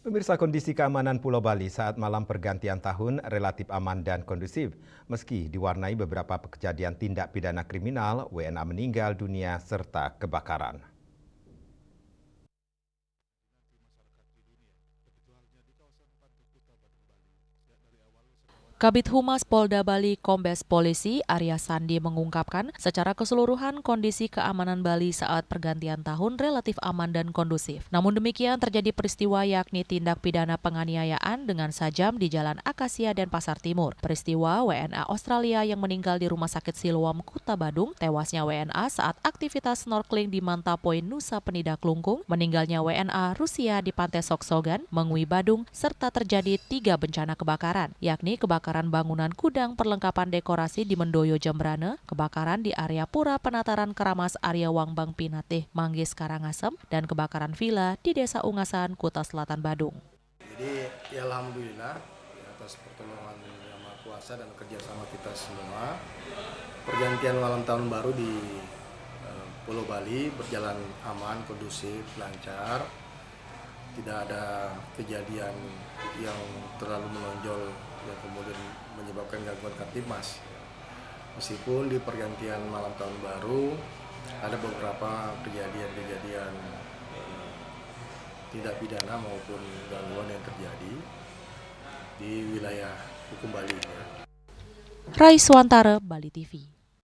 Pemirsa, kondisi keamanan Pulau Bali saat malam pergantian tahun relatif aman dan kondusif. Meski diwarnai beberapa kejadian tindak pidana kriminal, WNA meninggal dunia serta kebakaran. Kabid Humas Polda Bali Kombes Polisi Arya Sandi mengungkapkan secara keseluruhan kondisi keamanan Bali saat pergantian tahun relatif aman dan kondusif. Namun demikian terjadi peristiwa yakni tindak pidana penganiayaan dengan sajam di Jalan Akasia dan Pasar Timur. Peristiwa WNA Australia yang meninggal di Rumah Sakit Siloam, Kuta Badung, tewasnya WNA saat aktivitas snorkeling di Manta Point Nusa Penida Klungkung, meninggalnya WNA Rusia di Pantai Soksogan, Mengwi Badung, serta terjadi 3 bencana kebakaran, yakni kebakaran bangunan gudang perlengkapan dekorasi di Mendoyo Jembrane, kebakaran di area Pura Penataran Keramas Arya Wangbang Pinatih Manggis Karangasem, dan kebakaran villa di Desa Ungasan, Kuta Selatan Badung. Jadi ya alhamdulillah atas pertolongan Yang Maha Kuasa dan kerjasama kita semua, pergantian malam tahun baru di Pulau Bali berjalan aman, kondusif, lancar. Tidak ada kejadian yang terlalu menonjol yang kemudian menyebabkan gangguan Kamtibmas. Meskipun di pergantian malam tahun baru ada beberapa kejadian-kejadian tidak pidana maupun gangguan yang terjadi di wilayah hukum Bali. Rai Swantara, Bali TV.